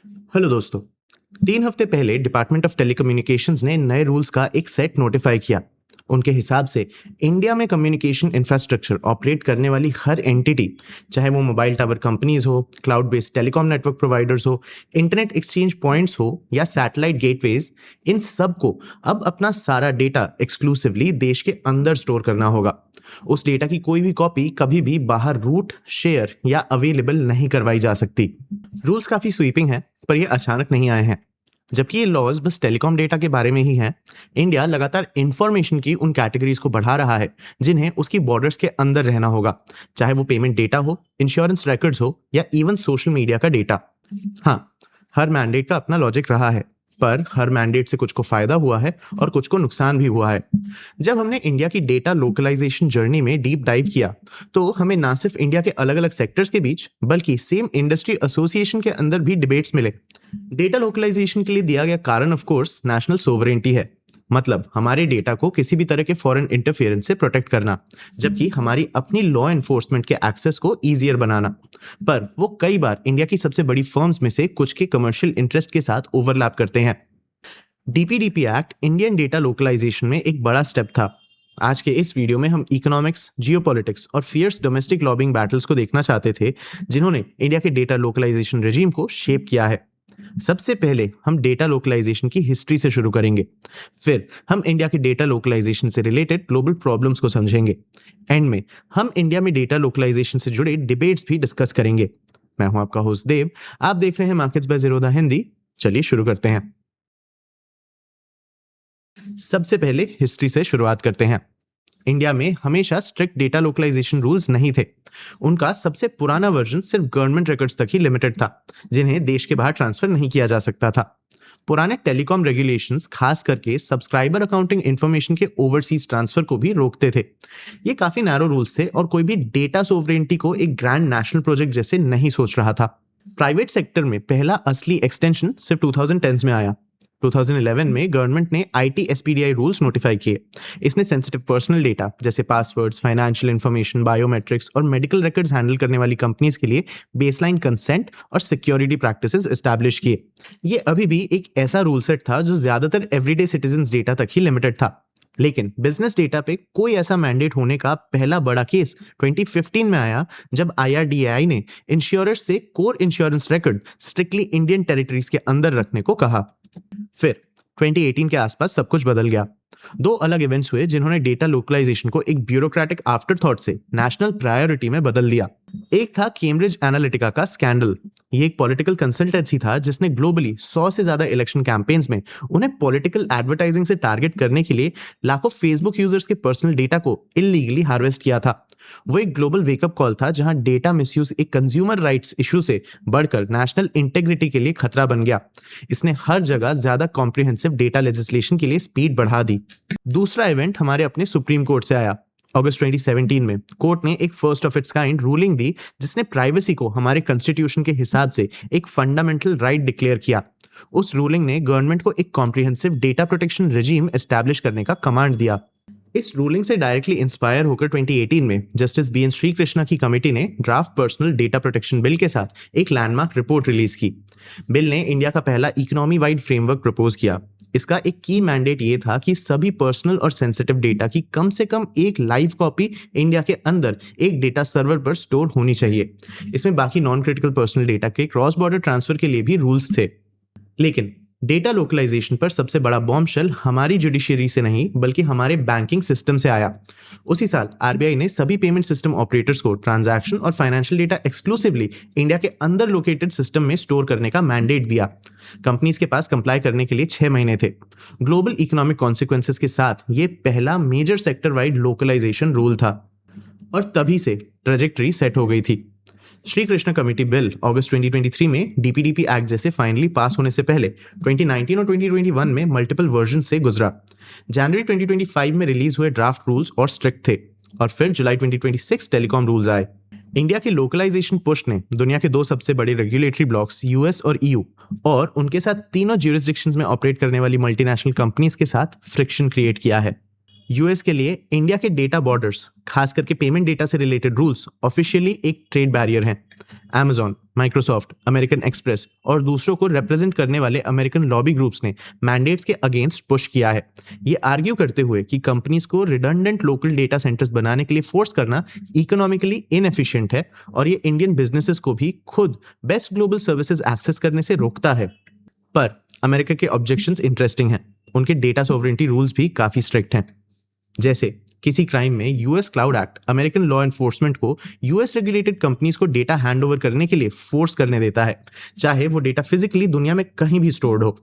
Hello दोस्तों। 3 हफ्ते पहले डिपार्टमेंट ऑफ टेलीकम्युनिकेशंस ने नए रूल्स का एक सेट नोटिफाई किया। उनके हिसाब से इंडिया में कम्युनिकेशन इंफ्रास्ट्रक्चर ऑपरेट करने वाली हर एंटिटी, चाहे वो मोबाइल टावर कंपनीज हो, cloud based telecom network providers हो, इंटरनेट एक्सचेंज पॉइंट्स हो या सैटेलाइट गेटवेज, इन सब को अब अपना सारा डेटा एक्सक्लूसिवली देश के अंदर स्टोर करना होगा। उस डेटा की कोई भी कॉपी कभी भी बाहर रूट, शेयर या अवेलेबल नहीं करवाई जा सकती। रूल्स काफी स्वीपिंग है, पर ये अचानक नहीं आए हैं। जबकि ये लॉज बस टेलीकॉम डेटा के बारे में ही हैं, इंडिया लगातार इंफॉर्मेशन की उन कैटेगरीज को बढ़ा रहा है जिन्हें उसकी बॉर्डर्स के अंदर रहना होगा, चाहे वो पेमेंट डेटा हो, इंश्योरेंस रिकॉर्ड्स हो या इवन सोशल मीडिया का डेटा। हाँ, हर मैंडेट का अपना लॉजिक रहा है, पर हर मैंडेट से कुछ को फायदा हुआ है और कुछ को नुकसान भी हुआ है। जब हमने इंडिया की डेटा लोकलाइजेशन जर्नी में डीप डाइव किया, तो हमें ना सिर्फ इंडिया के अलग अलग सेक्टर्स के बीच बल्कि सेम इंडस्ट्री एसोसिएशन के अंदर भी डिबेट्स मिले। डेटा लोकलाइजेशन के लिए दिया गया कारण ऑफ कोर्स नेशनल सोवरेनिटी है, मतलब हमारे डेटा को किसी भी तरह के फॉरेन इंटरफेरेंस से प्रोटेक्ट करना, जबकि हमारी अपनी लॉ एनफोर्समेंट के एक्सेस को ईजियर बनाना। पर वो कई बार इंडिया की सबसे बड़ी फर्म्स में से कुछ के कमर्शियल इंटरेस्ट के साथ ओवरलैप करते हैं। DPDP act Indian data localisation में एक बड़ा स्टेप था। आज के इस वीडियो में हम इकोनॉमिक्स, जियोपॉलिटिक्स और फियर्स डोमेस्टिक लॉबिंग बैटल्स को देखना चाहते थे, जिन्होंने इंडिया के डेटा लोकलाइजेशन रेजिम को शेप किया है। सबसे पहले हम डेटा लोकलाइजेशन की हिस्ट्री से शुरू करेंगे, फिर हम इंडिया के डेटा लोकलाइजेशन से रिलेटेड ग्लोबल प्रॉब्लम्स को समझेंगे। एंड में हम इंडिया में डेटा लोकलाइजेशन से जुड़े डिबेट्स भी डिस्कस करेंगे। मैं हूं आपका होस्ट देव, आप देख रहे हैं मार्केट्स बाय ज़ीरोधा हिंदी। चलिए शुरू करते हैं। सबसे पहले हिस्ट्री से शुरुआत करते हैं। इंडिया में हमेशा स्ट्रिक्ट डेटा लोकलाइजेशन रूल्स नहीं थे। उनका सबसे पुराना वर्जन सिर्फ गवर्नमेंट रिकॉर्ड्स तक ही लिमिटेड था, जिन्हें देश के बाहर ट्रांसफर नहीं किया जा सकता था। पुराने टेलीकॉम रेगुलेशंस खास करके सब्सक्राइबर अकाउंटिंग इंफॉर्मेशन के ओवरसीज ट्रांसफर को भी रोकते थे। ये काफी नैरो रूल्स थे और कोई भी डेटा सोवरेनिटी को एक ग्रैंड नेशनल प्रोजेक्ट जैसे नहीं सोच रहा था। प्राइवेट सेक्टर में पहला असली एक्सटेंशन सिर्फ 2010s में आया। 2011 में गवर्नमेंट ने आईटी एसपीडीआई रूल्स नोटिफाई किए। इसने सेंसिटिव पर्सनल डेटा जैसे पासवर्ड्स, फाइनेंशियल इंफॉर्मेशन, बायोमेट्रिक्स और मेडिकल रिकॉर्ड्स हैंडल करने वाली कंपनीज के लिए बेसलाइन कंसेंट और सिक्योरिटी प्रैक्टिसेस एस्टैब्लिश किए। ये अभी भी एक ऐसा रूल सेट था जो ज्यादातर एवरीडे सिटीजंस डेटा तक ही लिमिटेड था। लेकिन बिजनेस डेटा पे कोई ऐसा मैंडेट होने का पहला बड़ा केस 2015 में आया, जब आईआरडीएआई ने इंश्योरर्स से core insurance record strictly Indian territories के अंदर रखने को कहा। फिर 2018 के आसपास सब कुछ बदल गया। दो अलग इवेंट्स हुए जिन्होंने डेटा लोकलाइजेशन को एक ब्यूरोक्रेटिक आफ्टरथॉट से नेशनल प्रायोरिटी में बदल दिया। एक था कैम्ब्रिज एनालिटिका का स्कैंडल। ये एक पॉलिटिकल कंसल्टेंसी था जिसने ग्लोबली 100 से ज्यादा इलेक्शन कैंपेन्स में उन्हें पॉलिटिकल एडवर्टाइजिंग से टारगेट करने के लिए लाखों फेसबुक यूजर्स के पर्सनल डेटा को इलीगली हार्वेस्ट किया था। वो एक ग्लोबल वेकअप कॉल था जहां डेटा मिसयूज एक कंज्यूमर राइट्स इशू से बढ़कर नेशनल इंटेग्रिटी के लिए खतरा बन गया। इसने हर जगह ज्यादा कॉम्प्रिहेंसिव डेटा लेजिस्लेशन के लिए स्पीड बढ़ा दी। दूसरा इवेंट हमारे अपने सुप्रीम कोर्ट से आया। अगस्त 2017 में कोर्ट ने एक first of its kind ruling दी, जिसने प्राइवेसी को हमारे कॉन्स्टिट्यूशन के हिसाब से एक फंडामेंटल राइट डिक्लेयर किया। उस रूलिंग ने गवर्नमेंट को एक comprehensive data protection regime establish करने का कमांड दिया। इस रूलिंग से डायरेक्टली इंस्पायर होकर 2018 में जस्टिस बीएन श्रीकृष्णा की कमेटी ने draft personal data protection bill के साथ एक लैंडमार्क रिपोर्ट रिलीज की। बिल ने इंडिया का पहला इकोनॉमी वाइड फ्रेमवर्क प्रपोज किया। इसका एक की मैंडेट ये था कि सभी पर्सनल और सेंसिटिव डेटा की कम से कम एक लाइव कॉपी इंडिया के अंदर एक डेटा सर्वर पर स्टोर होनी चाहिए। इसमें बाकी नॉन क्रिटिकल पर्सनल डेटा के क्रॉस बॉर्डर ट्रांसफर के लिए भी रूल्स थे। लेकिन डेटा लोकलाइजेशन पर सबसे बड़ा बॉम्बशेल हमारी जुडिशियरी से नहीं बल्कि हमारे बैंकिंग सिस्टम से आया। उसी साल आरबीआई ने सभी पेमेंट सिस्टम ऑपरेटर्स को ट्रांजैक्शन और फाइनेंशियल डेटा एक्सक्लूसिवली इंडिया के अंदर लोकेटेड सिस्टम में स्टोर करने का मैंडेट दिया। कंपनीज के पास कंप्लाई करने के लिए 6 महीने थे। ग्लोबल इकोनॉमिक कॉन्सिक्वेंसेस के साथ ये पहला major sector wide localisation rule था और तभी से ट्रेजेक्टरी सेट हो गई थी। श्री कृष्ण कमेटी बिल अगस्त 2023 में डीपीडीपी एक्ट जैसे फाइनली पास होने से पहले 2019 और 2021 में मल्टीपल वर्जन से गुजरा। जनवरी 2025 में रिलीज हुए ड्राफ्ट रूल्स और स्ट्रिक्ट थे और फिर जुलाई 2026 टेलीकॉम रूल्स आए। इंडिया की लोकलाइजेशन पुश ने दुनिया के दो सबसे बड़े रेगुलेटरी ब्लॉक्स यूएस और ईयू और उनके साथ तीनों ज्यूरिसडिक्शंस में ऑपरेट करने वाली मल्टीनेशनल कंपनीज के साथ फ्रिक्शन क्रिएट किया है। यूएस के लिए इंडिया के डेटा बॉर्डर्स, खास करके पेमेंट डेटा से रिलेटेड रूल्स, ऑफिशियली एक ट्रेड बैरियर हैं। Amazon, माइक्रोसॉफ्ट, अमेरिकन एक्सप्रेस और दूसरों को रिप्रेजेंट करने वाले अमेरिकन लॉबी ग्रुप्स ने मैंडेट्स के अगेंस्ट पुश किया है, ये आर्ग्यू करते हुए कि कंपनीज को रिडंडेंट लोकल डेटा सेंटर्स बनाने के लिए फोर्स करना इकोनॉमिकली इनएफिशिएंट है और ये इंडियन बिजनेसेस को भी खुद बेस्ट ग्लोबल सर्विसेज एक्सेस करने से रोकता है। पर अमेरिका के ऑब्जेक्शंस इंटरेस्टिंग हैं। उनके डेटा सॉवरेंटी रूल्स भी काफी स्ट्रिक्ट हैं। जैसे किसी क्राइम में US cloud act American law enforcement को यूएस रेगुलेटेड कंपनीज को डेटा हैंडओवर करने के लिए फोर्स करने देता है, चाहे वो डेटा फिजिकली दुनिया में कहीं भी स्टोर्ड हो।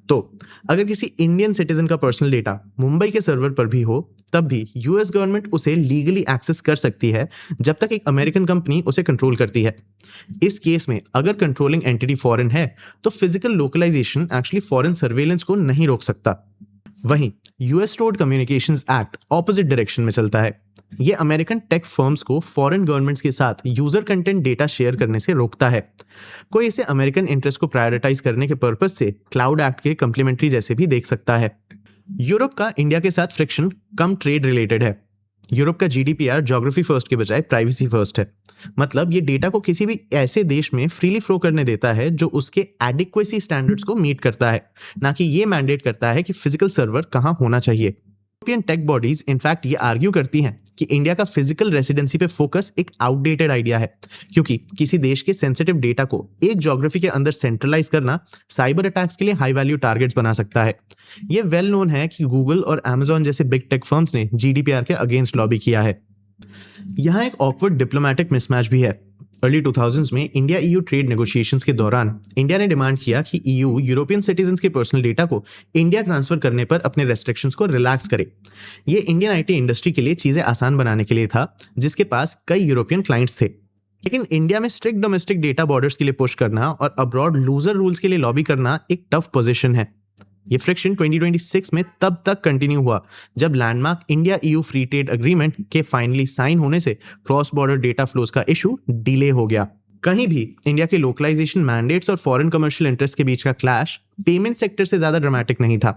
तो अगर किसी इंडियन सिटीजन का पर्सनल डेटा मुंबई के सर्वर पर भी हो, तब भी यूएस गवर्नमेंट उसे लीगली एक्सेस कर सकती है जब तक एक अमेरिकन कंपनी उसे कंट्रोल करती है। इस केस में अगर कंट्रोलिंग एंटिटी फॉरेन है तो physical localisation actually foreign surveillance को नहीं रोक सकता। वहीं US stored communications act opposite direction में चलता है। ये अमेरिकन टेक फर्म्स को फॉरेन गवर्नमेंट्स के साथ यूजर कंटेंट डेटा शेयर करने से रोकता है। कोई इसे अमेरिकन इंटरेस्ट को प्रायोरिटाइज करने के पर्पस से क्लाउड एक्ट के कंप्लीमेंट्री जैसे भी देख सकता है। यूरोप का इंडिया के साथ फ्रिक्शन कम ट्रेड रिलेटेड है। यूरोप का जीडीपीआर ज्योग्राफी फर्स्ट के बजाय प्राइवेसी फर्स्ट है। मतलब ये डेटा को किसी भी ऐसे देश में फ्रीली फ्लो करने देता है जो उसके एडिक्वेसी स्टैंडर्ड्स को मीट करता है, ना कि ये मैंडेट करता है कि फिजिकल सर्वर कहां होना चाहिए। यूरोपियन टेक बॉडीज इनफैक्ट ये आर्ग्यू करती हैं कि इंडिया का फिजिकल रेसिडेंसी पे फोकस एक आउटडेटेड आइडिया है, क्योंकि किसी देश के सेंसिटिव डेटा को एक ज्योग्राफी के अंदर सेंट्रलाइज करना साइबर अटैक्स के लिए हाई वैल्यू टारगेट्स बना सकता है। ये वेल नोन है कि गूगल और अमेजॉन जैसे बिग टेक फर्म्स ने जीडीपीआर के अगेंस्ट लॉबी किया है। यहाँ एक ऑकवर्ड डिप्लोमेटिक मिसमैच भी है। अर्ली 2000s में इंडिया ईयू ट्रेड नेगोशिएशंस के दौरान इंडिया ने डिमांड किया कि ईयू यूरोपियन सिटीजन्स के पर्सनल डेटा को इंडिया ट्रांसफर करने पर अपने रेस्ट्रिक्शंस को रिलैक्स करे। ये इंडियन आईटी इंडस्ट्री के लिए चीजें आसान बनाने के लिए था, जिसके पास कई यूरोपियन क्लाइंट्स थे। लेकिन इंडिया में स्ट्रिक्ट डोमेस्टिक डेटा बॉर्डर्स के लिए पुश करना और अब्रॉड लूजर रूल्स के लिए लॉबी करना एक टफ पोजीशन है। ये फ्रिक्शन 2026 में तब तक कंटिन्यू हुआ जब landmark India EU free trade agreement के फाइनली साइन होने से क्रॉस बॉर्डर डेटा फ्लोज का इशू डिले हो गया। कहीं भी इंडिया के लोकलाइजेशन मैंडेट्स और फॉरेन कमर्शियल इंटरेस्ट के बीच का क्लैश पेमेंट सेक्टर से ज्यादा ड्रामेटिक नहीं था।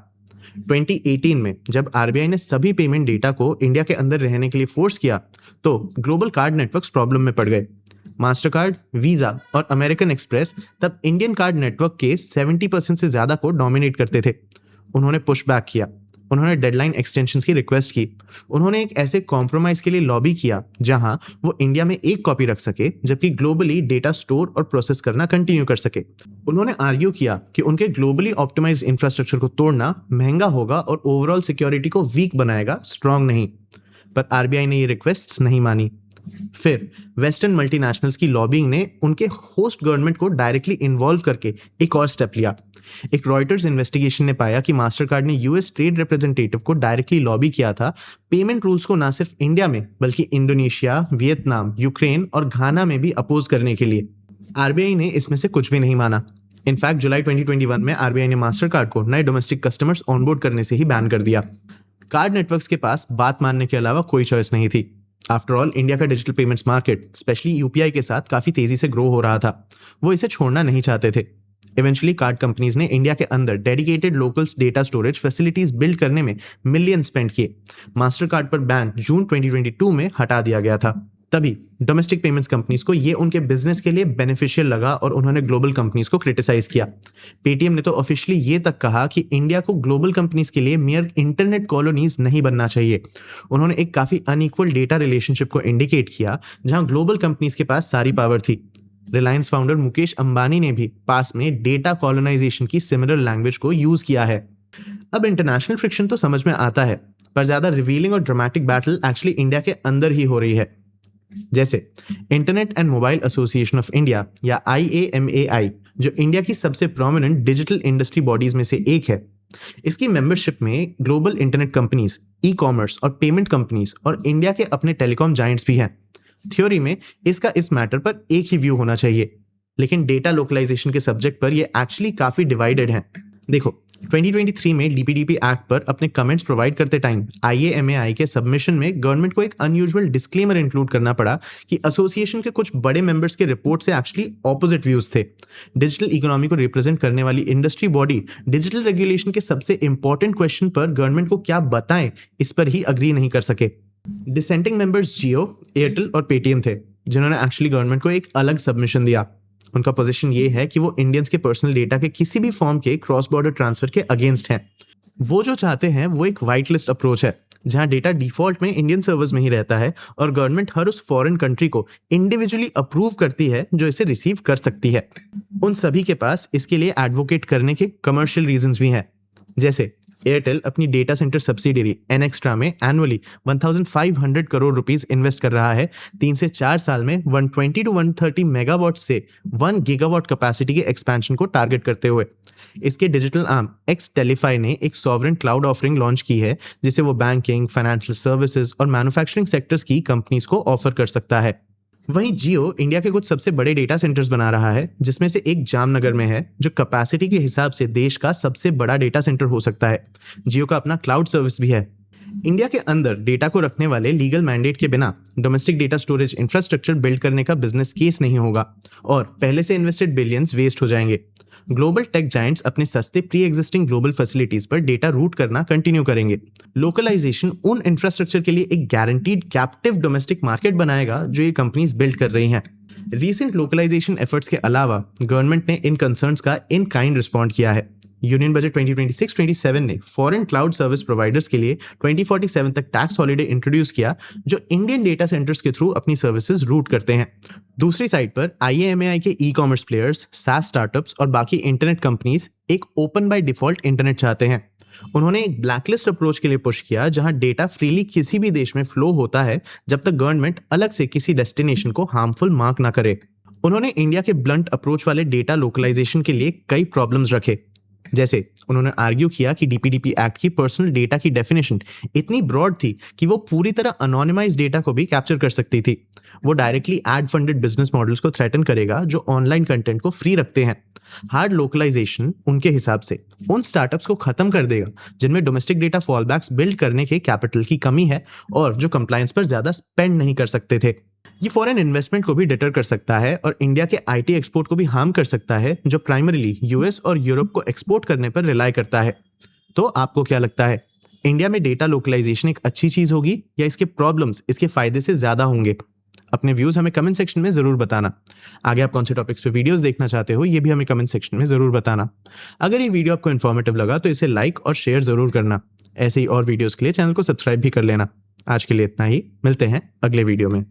2018 में जब आरबीआई ने सभी पेमेंट डेटा को इंडिया के अंदर रहने के लिए फोर्स किया तो ग्लोबल कार्ड नेटवर्क्स प्रॉब्लम में पड़ गए। मास्टर कार्ड, वीजा और अमेरिकन एक्सप्रेस तब इंडियन कार्ड नेटवर्क के 70% से ज्यादा को डोमिनेट करते थे। उन्होंने पुश बैक किया, उन्होंने डेडलाइन एक्सटेंशंस की रिक्वेस्ट की, उन्होंने एक ऐसे कॉम्प्रोमाइज के लिए लॉबी किया जहां वो इंडिया में एक कॉपी रख सके जबकि ग्लोबली डेटा स्टोर और प्रोसेस करना कंटिन्यू कर सके। उन्होंने आर्ग्यू किया कि उनके ग्लोबली ऑप्टिमाइज्ड इंफ्रास्ट्रक्चर को तोड़ना महंगा होगा और ओवरऑल सिक्योरिटी को वीक बनाएगा, स्ट्रांग नहीं। पर आरबीआई ने ये रिक्वेस्ट नहीं मानी। फिर वेस्टर्न मल्टीनेशनल्स की लॉबिंग ने उनके होस्ट गवर्नमेंट को डायरेक्टली इन्वॉल्व करके एक और स्टेप लिया। एक रॉयटर्स इन्वेस्टिगेशन ने पाया कि मास्टरकार्ड ने यूएस ट्रेड रिप्रेजेंटेटिव को डायरेक्टली लॉबी किया था पेमेंट रूल्स को ना सिर्फ इंडिया में बल्कि इंडोनेशिया, वियतनाम, यूक्रेन और घाना में भी अपोज करने के लिए। आरबीआई ने इसमें से कुछ भी नहीं माना। इनफैक्ट जुलाई 2021 में आरबीआई ने मास्टरकार्ड को नए डोमेस्टिक कस्टमर्स ऑनबोर्ड करने से ही बैन कर दिया। कार्ड नेटवर्क्स के पास बात मानने के अलावा कोई चॉइस नहीं थी। आफ्टर ऑल इंडिया का digital payments market specially UPI के साथ काफी तेजी से ग्रो हो रहा था, वो इसे छोड़ना नहीं चाहते थे। इवेंचुअली कार्ड कंपनीज ने इंडिया के अंदर dedicated local data storage facilities build करने में मिलियन स्पेंड किए। मास्टर कार्ड पर बैन जून 2022 में हटा दिया गया था। तभी डोमेस्टिक पेमेंट्स कंपनीज को ये उनके बिजनेस के लिए बेनिफिशियल लगा और उन्होंने ग्लोबल कंपनीज को क्रिटिसाइज किया। पेटीएम ने तो ऑफिशियली ये तक कहा कि इंडिया को ग्लोबल कंपनीज के लिए मियर इंटरनेट कॉलोनीज नहीं बनना चाहिए। उन्होंने एक काफी अनइक्वल डेटा रिलेशनशिप को इंडिकेट किया जहां ग्लोबल कंपनीज के पास सारी पावर थी। रिलायंस फाउंडर मुकेश अंबानी ने भी पास में डेटा कॉलोनाइजेशन की सिमिलर लैंग्वेज को यूज किया है। अब इंटरनेशनल फ्रिक्शन तो समझ में आता है, पर ज्यादा रिवीलिंग और ड्रामेटिक बैटल एक्चुअली इंडिया के अंदर ही हो रही है। जैसे internet and mobile association of India या IAMAI, जो इंडिया की सबसे प्रोमिनेंट डिजिटल इंडस्ट्री बॉडीज में से एक है। इसकी मेंबरशिप में ग्लोबल इंटरनेट कंपनीज, ई-कॉमर्स और पेमेंट कंपनीज और इंडिया के अपने टेलीकॉम जायंट्स भी हैं। थ्योरी में इसका इस मैटर पर एक ही व्यू होना चाहिए, लेकिन डेटा लोकलाइजेशन के सब्जेक्ट पर ये एक्चुअली काफी डिवाइडेड है। देखो 2023 में डीपीडीपी एक्ट पर अपने कमेंट्स प्रोवाइड करते टाइम IAMAI के सबमिशन में गवर्नमेंट को एक अनयूजुअल डिस्क्लेमर इंक्लूड करना पड़ा कि एसोसिएशन के कुछ बड़े मेंबर्स के रिपोर्ट से एक्चुअली ऑपोजिट व्यूज थे। डिजिटल इकोनॉमी को रिप्रेजेंट करने वाली इंडस्ट्री बॉडी डिजिटल रेगुलेशन के सबसे इंपॉर्टेंट क्वेश्चन पर गवर्नमेंट को क्या बताएं, इस पर ही अग्री नहीं कर सके। डिसेंटिंग मेंबर्स जियो, एयरटेल और पेटीएम थे, जिन्होंने एक्चुअली गवर्नमेंट को एक अलग सबमिशन दिया। उनका पोजीशन ये है कि वो इंडियंस के पर्सनल डेटा के किसी भी फॉर्म के क्रॉस बॉर्डर ट्रांसफर के अगेंस्ट हैं। वो जो चाहते हैं वो एक वाइट लिस्ट अप्रोच है, जहां डेटा डिफॉल्ट में इंडियन सर्वर्स में ही रहता है और गवर्नमेंट हर उस फॉरेन कंट्री को इंडिविजुअली अप्रूव करती है जो इसे रिसीव कर सकती है। उन सभी के पास इसके लिए एडवोकेट करने के कमर्शियल रीजंस भी हैं। जैसे एयरटेल अपनी डेटा सेंटर सब्सिडियरी एनएक्स्ट्रा में एनुअली 1500 करोड़ रुपीस इन्वेस्ट कर रहा है 3 से 4 साल में 120 टू 130 मेगावाट से 1 गीगावाट कैपेसिटी के एक्सपेंशन को टारगेट करते हुए। इसके डिजिटल आर्म एक्स टेलीफाई ने एक सॉवरेन क्लाउड ऑफरिंग लॉन्च की है, जिसे वो बैंकिंग, फाइनेंशियल सर्विसेज और मैन्युफैक्चरिंग सेक्टर्स की कंपनीज को ऑफर कर सकता है। वहीं जियो इंडिया के कुछ सबसे बड़े डेटा सेंटर्स बना रहा है, जिसमें से एक जामनगर में है, जो कैपेसिटी के हिसाब से देश का सबसे बड़ा डेटा सेंटर हो सकता है। जियो का अपना क्लाउड सर्विस भी है। इंडिया के अंदर डेटा को रखने वाले लीगल मैंडेट के बिना domestic data storage infrastructure build करने का बिजनेस केस नहीं होगा और पहले से इन्वेस्टेड बिलियंस वेस्ट हो जाएंगे। ग्लोबल टेक जायंट्स अपने सस्ते प्री एग्जिस्टिंग ग्लोबल फैसिलिटीज पर डेटा रूट करना कंटिन्यू करेंगे। लोकलाइजेशन उन इंफ्रास्ट्रक्चर के लिए एक गारंटीड कैप्टिव डोमेस्टिक मार्केट बनाएगा जो ये कंपनीज बिल्ड कर रही हैं। रीसेंट लोकलाइजेशन एफर्ट्स के अलावा गवर्नमेंट ने इन कंसर्न्स का इन काइंड रिस्पॉन्ड किया है। यूनियन बजट 2026-27 ने फॉरेन क्लाउड सर्विस प्रोवाइडर्स के लिए 2047 तक टैक्स हॉलिडे इंट्रोड्यूस किया, जो इंडियन डेटा सेंटर्स के थ्रू अपनी सर्विसेज रूट करते हैं। दूसरी साइड पर IAMAI के e commerce players, SaaS startups और बाकी इंटरनेट कंपनीज एक ओपन बाय डिफॉल्ट इंटरनेट चाहते हैं। उन्होंने एक ब्लैकलिस्ट अप्रोच के लिए पुश किया, जहां डेटा फ्रीली किसी भी देश में फ्लो होता है जब तक गवर्नमेंट अलग से किसी डेस्टिनेशन को हार्मफुल मार्क ना करे। उन्होंने इंडिया के ब्लंट अप्रोच वाले डेटा लोकलाइजेशन के लिए कई प्रॉब्लम्स रखे। जैसे उन्होंने आर्ग्यू किया कि DPDP एक्ट की पर्सनल डेटा की डेफिनेशन इतनी ब्रॉड थी कि वो पूरी तरह अनोनिमाइज डेटा को भी कैप्चर कर सकती थी। वो directly ad funded business models को थ्रेटन करेगा जो ऑनलाइन कंटेंट को फ्री रखते हैं। हार्ड लोकलाइजेशन उनके हिसाब से उन स्टार्टअप्स को खत्म कर देगा जिनमें डोमेस्टिक डेटा फॉलबैक्स बिल्ड करने के कैपिटल की कमी है और जो कंप्लायंस पर ज्यादा स्पेंड नहीं कर सकते थे। ये फॉरेन इन्वेस्टमेंट को भी डिटर कर सकता है और इंडिया के IT एक्सपोर्ट को भी हार्म कर सकता है, जो प्राइमरीली US और यूरोप को एक्सपोर्ट करने पर रिलाई करता है। तो आपको क्या लगता है, इंडिया में डेटा लोकलाइजेशन एक अच्छी चीज होगी या इसके प्रॉब्लम्स इसके फायदे से ज्यादा होंगे? अपने व्यूज हमें कमेंट सेक्शन में जरूर बताना। आगे आप कौन से टॉपिक्स पे वीडियोस देखना चाहते हो ये भी हमें कमेंट सेक्शन में जरूर बताना। अगर ये वीडियो आपको इन्फॉर्मेटिव लगा तो इसे लाइक और शेयर जरूर करना। ऐसे ही और वीडियोस के लिए चैनल को सब्सक्राइब भी कर लेना। आज के लिए इतना ही, मिलते हैं अगले वीडियो में।